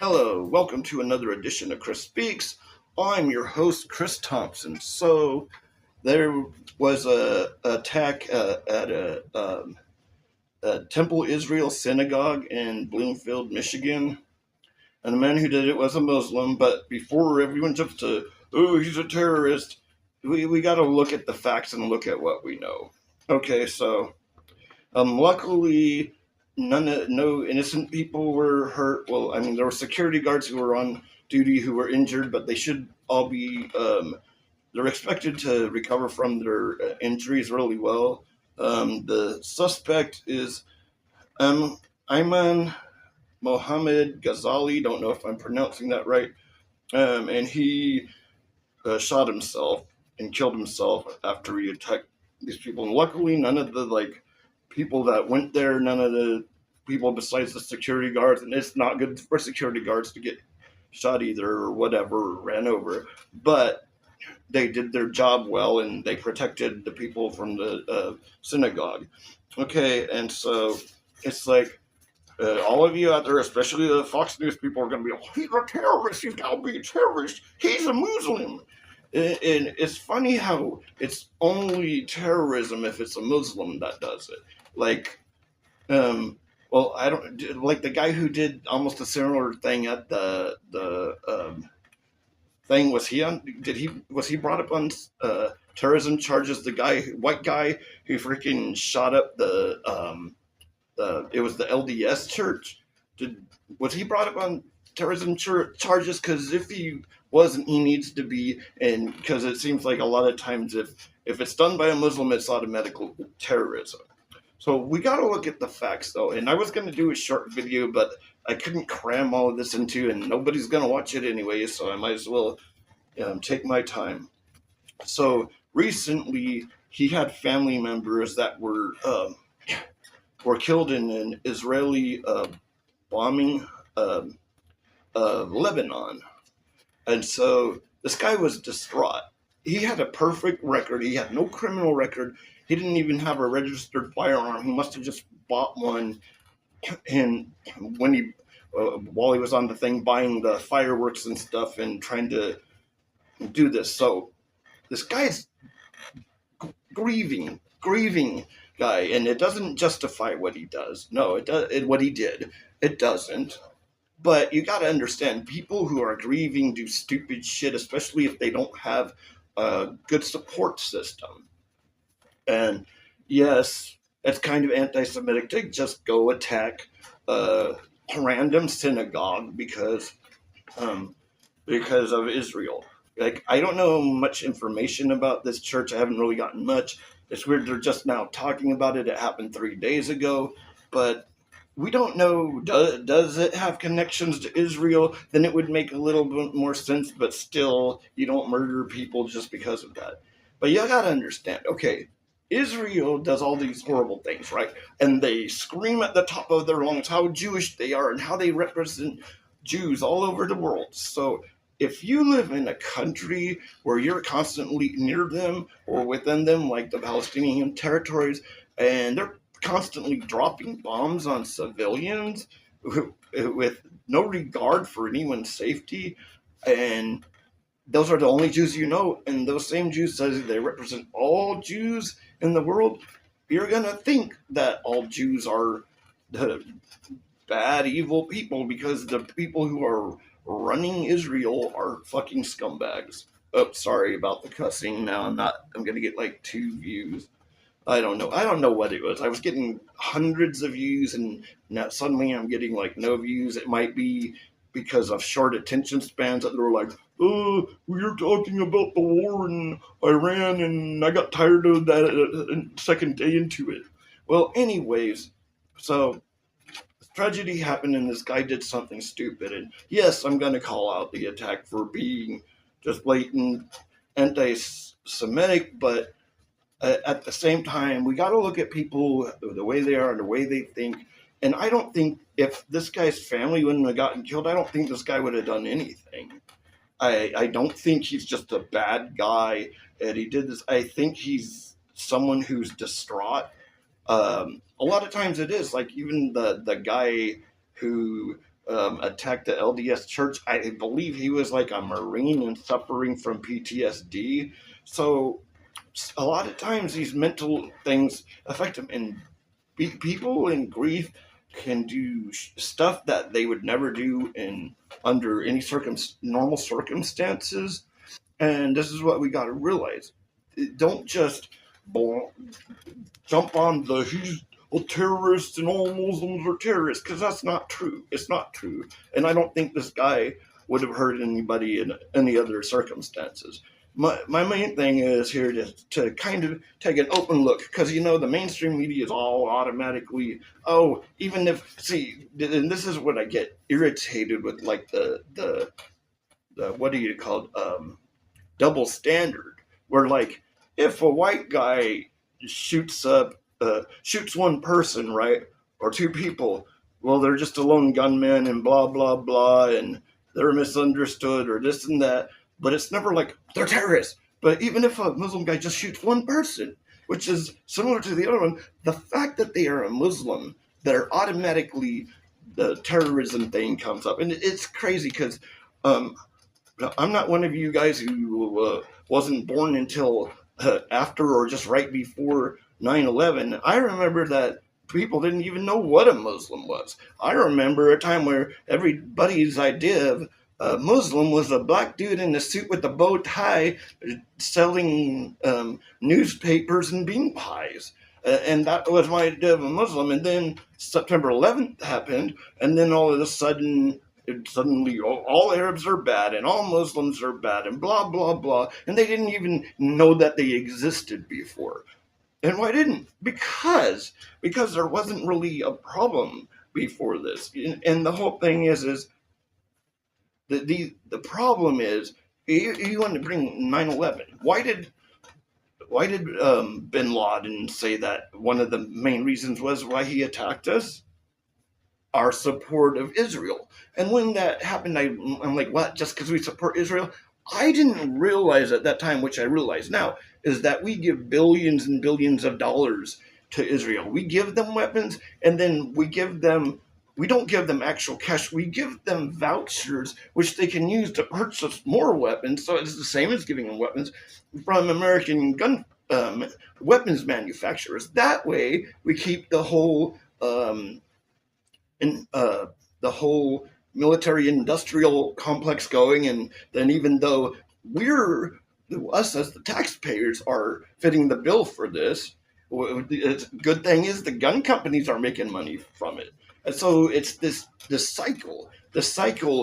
Hello, welcome to another edition of Chris Speaks. I'm your host, Chris Thompson. So, there was a attack at a Temple Israel synagogue in Bloomfield, Michigan, and the man who did it was a Muslim. But before everyone jumps to, oh, he's a terrorist, we got to look at the facts and look at what we know. Okay, so luckily, no innocent people were hurt. Well, I mean, there were security guards who were on duty who were injured, but they should all be. They're expected to recover from their injuries really well. The suspect is um, Ayman Mohammed Ghazali. Don't know if I'm pronouncing that right. And he shot himself and killed himself after he attacked these people. And luckily, none of the people that went there, none of the people besides the security guards, and it's not good for security guards to get shot either or whatever, or ran over. But they did their job well and they protected the people from the synagogue. Okay, and so it's like all of you out there, especially the Fox News people, are going to be like, he's a terrorist. He's got to be a terrorist. He's a Muslim. And it's funny how it's only terrorism if it's a Muslim that does it. Like, well, I don't like the guy who did almost a similar thing at the thing. Was he on? Was he brought up on terrorism charges? The white guy who freaking shot up it was the LDS church. Was he brought up on terrorism charges? Because if he wasn't, he needs to be. And because it seems like a lot of times, if it's done by a Muslim, it's automatically terrorism. So we got to look at the facts, though. And I was going to do a short video, but I couldn't cram all of this into, and nobody's going to watch it anyway. So I might as well take my time. So recently, he had family members that were killed in an Israeli bombing Lebanon. And so this guy was distraught. He had a perfect record. He had no criminal record. He didn't even have a registered firearm. He must have just bought one. And while he was on the thing, buying the fireworks and stuff and trying to do this. So this guy's grieving guy, and it doesn't justify what he does. No, it does. What he did, it doesn't. But you got to understand, people who are grieving do stupid shit, especially if they don't have a good support system. And yes, it's kind of anti-Semitic to just go attack a random synagogue because of Israel. Like, I don't know much information about this church. I haven't really gotten much. It's weird they're just now talking about it. It happened 3 days ago, but we don't know. Does it have connections to Israel? Then it would make a little bit more sense, but still, you don't murder people just because of that. But you gotta understand, okay, Israel does all these horrible things, right? And they scream at the top of their lungs how Jewish they are and how they represent Jews all over the world. So if you live in a country where you're constantly near them or within them, like the Palestinian territories, and they're constantly dropping bombs on civilians with no regard for anyone's safety, and those are the only Jews you know, and those same Jews says they represent all Jews in the world, you're going to think that all Jews are the bad, evil people because the people who are running Israel are fucking scumbags. Oh, sorry about the cussing. Now I'm going to get like 2 views. I don't know what it was. I was getting hundreds of views, and now suddenly I'm getting like no views. It might be because of short attention spans that they're like, oh, we're talking about the war in Iran, and I got tired of that second day into it. Well, anyways, so tragedy happened, and this guy did something stupid. And yes, I'm going to call out the attack for being just blatant anti-Semitic, but at the same time, we got to look at people the way they are and the way they think. And I don't think if this guy's family wouldn't have gotten killed, I don't think this guy would have done anything. I don't think he's just a bad guy and he did this. I think he's someone who's distraught. A lot of times it is like even the guy who attacked the LDS church. I believe he was like a Marine and suffering from PTSD. So a lot of times these mental things affect him, and people in grief can do stuff that they would never do in under any normal circumstances. And this is what we got to realize: don't just jump on the he's a terrorist and all Muslims are terrorists, because that's not true. It's not true. And I don't think this guy would have hurt anybody in any other circumstances. My main thing is here to kind of take an open look, because the mainstream media is all automatically, oh, even if, see, and this is what I get irritated with, like the what do you call it, double standard, where, like, if a white guy shoots one person, right, or two people, well, they're just a lone gunman and blah blah blah, and they're misunderstood or this and that. But it's never like they're terrorists. But even if a Muslim guy just shoots one person, which is similar to the other one, the fact that they are a Muslim, they're automatically, the terrorism thing comes up, and it's crazy because um, I'm not one of you guys who wasn't born until after or just right before 9/11. I remember that people didn't even know what a Muslim was. I remember a time where everybody's idea of a Muslim was a black dude in a suit with a bow tie selling newspapers and bean pies. And that was my idea of a Muslim. And then September 11th happened, and then all of a sudden suddenly all Arabs are bad and all Muslims are bad and blah blah blah, and they didn't even know that they existed before. And why didn't? Because there wasn't really a problem before this. And the whole thing is the problem is you want to bring 9/11. Why did Bin Laden say that one of the main reasons was why he attacked us? Our support of Israel. And when that happened, I'm like, what? Just because we support Israel? I didn't realize at that time, which I realize now, is that we give billions and billions of dollars to Israel. We give them weapons, and then we don't give them actual cash. We give them vouchers, which they can use to purchase more weapons. So it's the same as giving them weapons from American gun weapons manufacturers. That way, we keep the whole in the whole military industrial complex going. And then even though us as the taxpayers are fitting the bill for this, the good thing is the gun companies are making money from it. And so it's this cycle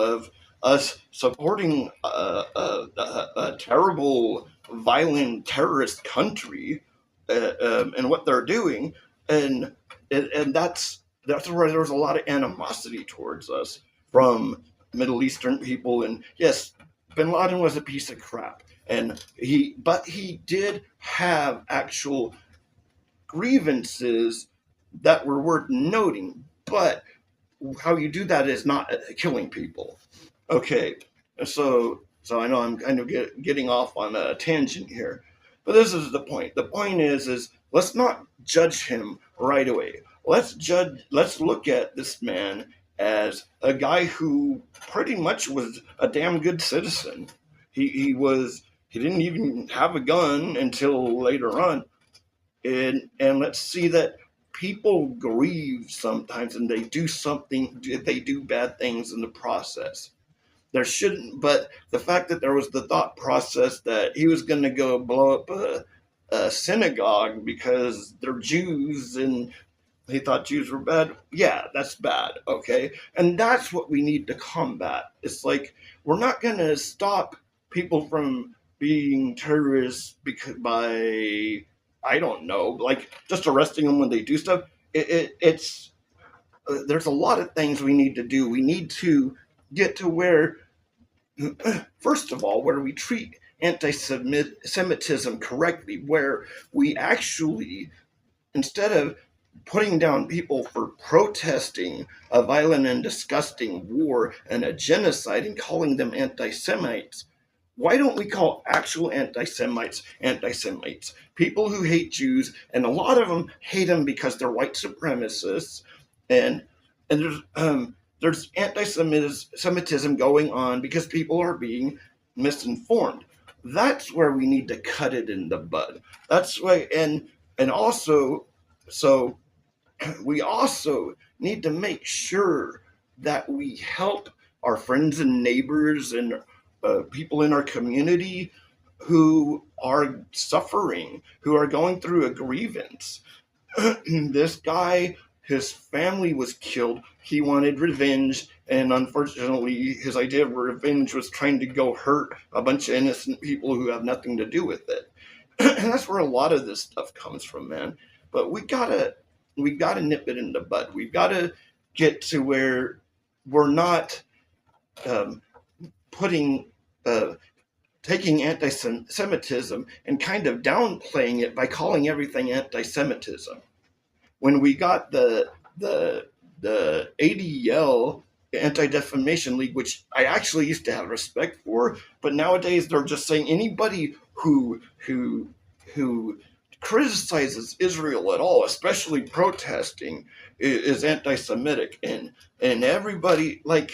of us supporting a terrible, violent terrorist country and what they're doing, and that's where there was a lot of animosity towards us from Middle Eastern people. And yes, Bin Laden was a piece of crap, but he did have actual grievances that were worth noting. But how you do that is not killing people. Okay, so I know I'm kind of getting off on a tangent here, but this is the point. The point is let's not judge him right away. Let's look at this man as a guy who pretty much was a damn good citizen. He didn't even have a gun until later on. And let's see that people grieve sometimes, and they do bad things in the process. There shouldn't, but the fact that there was the thought process that he was going to go blow up a synagogue because they're Jews and he thought Jews were bad. Yeah, that's bad. Okay. And that's what we need to combat. It's like, we're not going to stop people from being terrorists by, I don't know, like just arresting them when they do stuff. It's, there's a lot of things we need to do. We need to get to where, first of all, where we treat anti-Semitism correctly, where we actually, instead of putting down people for protesting a violent and disgusting war and a genocide and calling them anti-Semites, why don't we call actual anti-Semites anti-Semites? People who hate Jews, and a lot of them hate them because they're white supremacists, and there's anti-Semitism going on because people are being misinformed. That's where we need to cut it in the bud. That's why, and also, so we also need to make sure that we help our friends and neighbors and people in our community who are suffering, who are going through a grievance. This guy, his family was killed. He wanted revenge, and unfortunately, his idea of revenge was trying to go hurt a bunch of innocent people who have nothing to do with it. And that's where a lot of this stuff comes from, man. But we gotta nip it in the bud. We gotta get to where we're not um, putting taking anti-Semitism and kind of downplaying it by calling everything anti-Semitism. When we got the ADL, Anti-Defamation League, which I actually used to have respect for, but nowadays they're just saying anybody who criticizes Israel at all, especially protesting, is anti-Semitic, and everybody, like,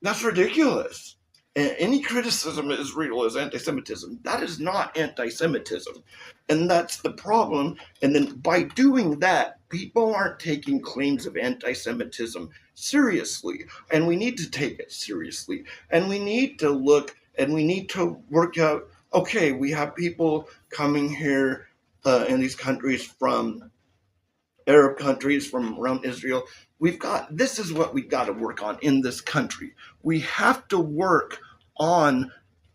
that's ridiculous. Any criticism of Israel is anti-Semitism. That is not anti-Semitism, and that's the problem. And then by doing that, people aren't taking claims of anti-Semitism seriously, and we need to take it seriously. And we need to look, and we need to work out. Okay, we have people coming here in these countries from Arab countries, from around Israel. This is what we've got to work on in this country. We have to work on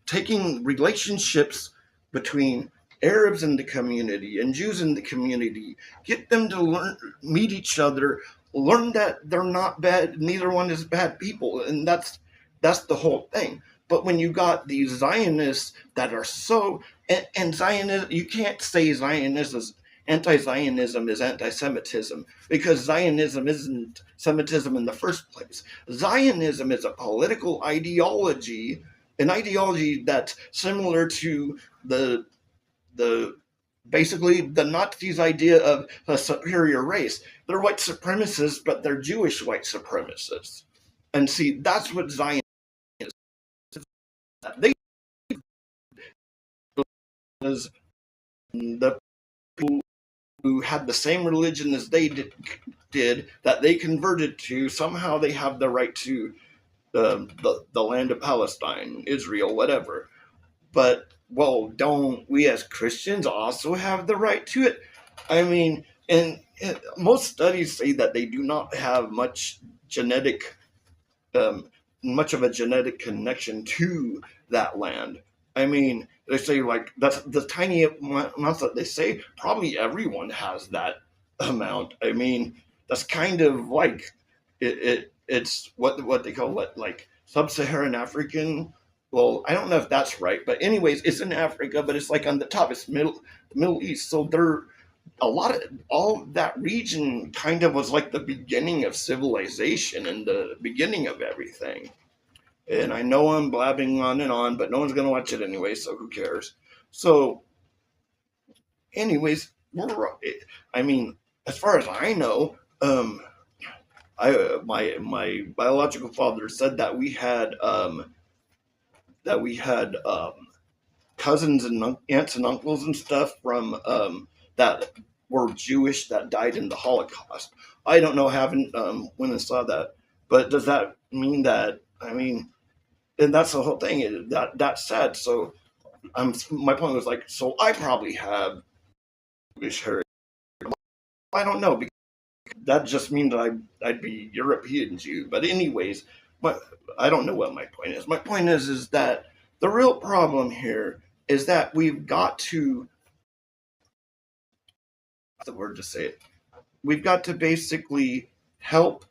taking relationships between Arabs in the community and Jews in the community, get them to meet each other, learn that they're not bad, neither one is bad people, and that's the whole thing. But when you got these Zionists that are so, and Zionism, you can't say Zionism is anti-Zionism is anti-Semitism, because Zionism isn't Semitism in the first place. Zionism is a political ideology, an ideology that's similar to the basically the Nazis' idea of a superior race. They're white supremacists, but they're Jewish white supremacists. And see, that's what Zionism is. They is the people who had the same religion as they did that they converted to, somehow they have the right to the land of Palestine, Israel, whatever. But, well, don't we as Christians also have the right to it? I mean, and most studies say that they do not have much much of a genetic connection to that land. I mean, they say, like, that's the tiny amounts that they say. Probably everyone has that amount. I mean, that's kind of like it's what they call it, like sub-Saharan African. Well, I don't know if that's right, but anyways, it's in Africa, but it's like on the top. It's the Middle East. So there, a lot of all that region kind of was like the beginning of civilization and the beginning of everything. And I know I'm blabbing on, but no one's gonna watch it anyway, so who cares? So, anyways, I mean, as far as I know, my biological father said that we had cousins and aunts and uncles and stuff from that were Jewish that died in the Holocaust. I don't know, haven't went and saw that, but does that mean that? I mean, and that's the whole thing. That's sad. So my point was, like, so I probably have Jewish heritage. I don't know, because that just means I'd be European Jew. But anyways, I don't know what my point is. My point is that the real problem here is that we've got to, what's the word to say it? We've got to basically help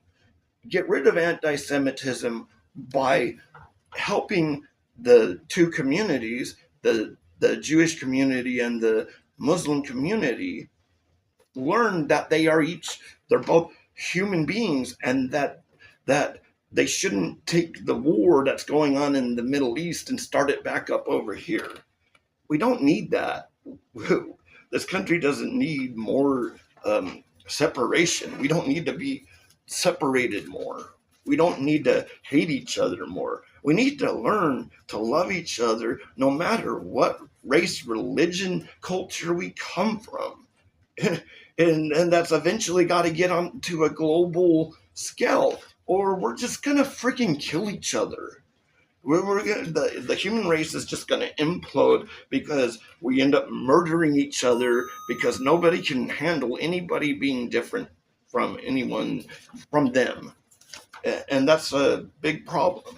get rid of anti-Semitism by helping the two communities, the Jewish community and the Muslim community, learn that they're both human beings, and that they shouldn't take the war that's going on in the Middle East and start it back up over here. We don't need that. This country doesn't need more separation. We don't need to be separated more. We don't need to hate each other more. We need to learn to love each other no matter what race, religion, culture we come from. And that's eventually got to get onto a global scale, or we're just going to freaking kill each other. The human race is just going to implode because we end up murdering each other because nobody can handle anybody being different from anyone from them, and that's a big problem.